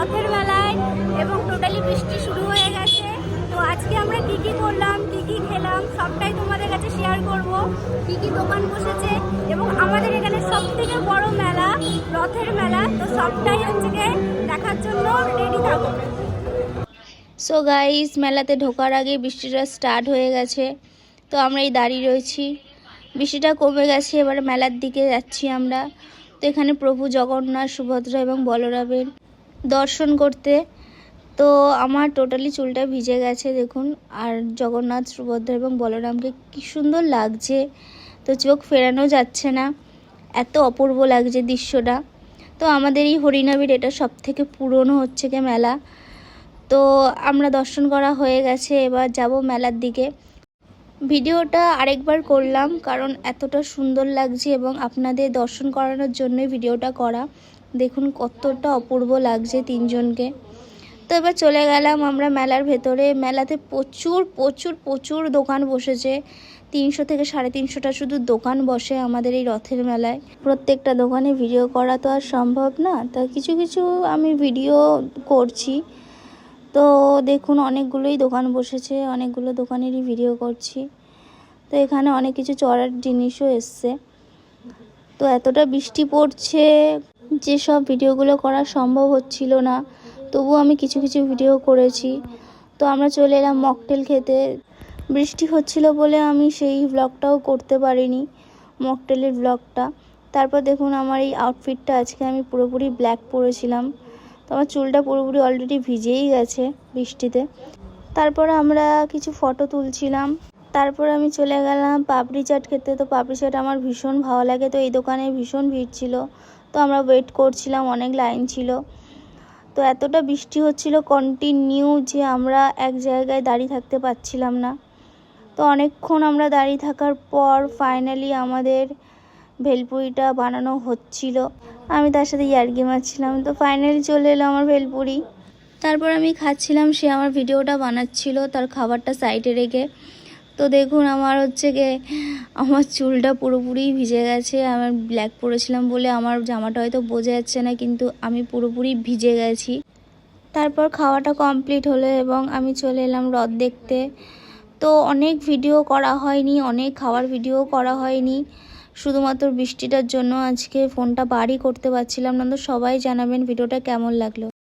রথের মেলায় এবং টোটালি বৃষ্টি শুরু হয়ে গেছে। তো আজকে আমরা কী কী করলাম, কী কী খেলাম সবটাই তোমাদের কাছে শেয়ার করব। কী কী দোকান বসেছে এবং আমাদের এখানে সবথেকে বড় মেলা রথের মেলা, তো সবটাই হচ্ছে দেখার জন্য রেডি থাকো। সো গাইস, মেলাতে ঢোকার আগে বৃষ্টিটা স্টার্ট হয়ে গেছে। তো আমরা এই দাঁড়িয়ে রয়েছি, বৃষ্টিটা কমে গেছে, এবার মেলার দিকে যাচ্ছি আমরা। তো এখানে প্রভু জগন্নাথ, সুভদ্রা এবং বলরামের দর্শন করতে। তো আমার টোটালি চুলটা ভিজে গেছে দেখুন, আর জগন্নাথ, সুভদ্রা এবং বলরামকে কি সুন্দর লাগছে, তো চোখ ফেরানো যাচ্ছে না, এত অপূর্ব লাগছে দৃশ্যটা। তো আমাদের এই হরিনাবির এটা সবথেকে পুরনো হচ্ছে মেলা। তো আমরা দর্শন করা হয়ে গেছে, এবার যাব মেলার দিকে। ভিডিওটা আরেকবার করলাম কারণ এতটা সুন্দর লাগছে এবং আপনাদের দর্শন করানোর জন্যই ভিডিওটা করা। দেখুন কতটা অপূর্ব লাগছে তিনজনকে। তো এবার চলে গেলাম আমরা মেলার ভেতরে। মেলাতে প্রচুর প্রচুর প্রচুর দোকান বসেছে, 300 থেকে 350টা শুধু দোকান বসে আমাদের এই রথের মেলায়। প্রত্যেকটা দোকানে ভিডিও করা তো আর সম্ভব না, তা কিছু কিছু আমি ভিডিও করছি। তো দেখুন অনেকগুলোই দোকান বসেছে, অনেকগুলো দোকানেরই ভিডিও করছি। তো এখানে অনেক কিছু চড়ার জিনিসও এসছে। তো এতটা বৃষ্টি পড়ছে যে সব ভিডিওগুলো করা সম্ভব হচ্ছিল না, তবুও আমি কিছু কিছু ভিডিও করেছি। তো আমরা চলে এলাম মকটেল খেতে। বৃষ্টি হচ্ছিল বলে আমি সেই ব্লগটাও করতে পারিনি, মকটেলের ব্লগটা। তারপর দেখুন আমার এই আউটফিটটা, আজকে আমি পুরোপুরি ব্ল্যাক পরেছিলাম। তো আমার চুলটা পুরোপুরি অলরেডি ভিজেই গেছে বৃষ্টিতে। তারপর আমরা কিছু ফটো তুলছিলাম। তারপর আমি চলে গেলাম পাপড়ি চাট খেতে। তো পাপড়ি চাট আমার ভীষণ ভালো লাগে, তো এই দোকানে ভীষণ ভিড় ছিল। তো আমরা ওয়েট করছিলাম, অনেক লাইন ছিল। তো এতটা বৃষ্টি হচ্ছিল কন্টিনিউ যে আমরা এক জায়গায় দাঁড়িয়ে থাকতে পারছিলাম না। তো অনেকক্ষণ আমরা দাঁড়িয়ে থাকার পর ফাইনালি আমাদের ভেলপুরিটা বানানো হচ্ছিল। আমি তার সাথে ইয়ার্কি মারছিলাম। তো ফাইনালি চলে এলো আমার ভেলপুরি। তারপর আমি খাচ্ছিলাম, সে আমার ভিডিওটা বানাচ্ছিল তার খাবারটা সাইডে রেখে। তো দেখুন আমার আমার চুলটা পুরোপুরি ভিজে গেছে। আমার ব্ল্যাক পরেছিলাম বলে আমার জামাটা হয়তো বোঝা যাচ্ছে না, কিন্তু আমি পুরোপুরি ভিজে গেছি। তারপর খাওয়াটা কমপ্লিট হলো এবং আমি চলে এলাম রথ দেখতে। তো অনেক ভিডিও করা হয়নি, অনেক খাওয়ার ভিডিও করা হয়নি, শুধুমাত্র বৃষ্টিটার জন্য আজকে ফোনটা বারই করতে পারছিলাম না। তো সবাই জানাবেন ভিডিওটা কেমন লাগলো।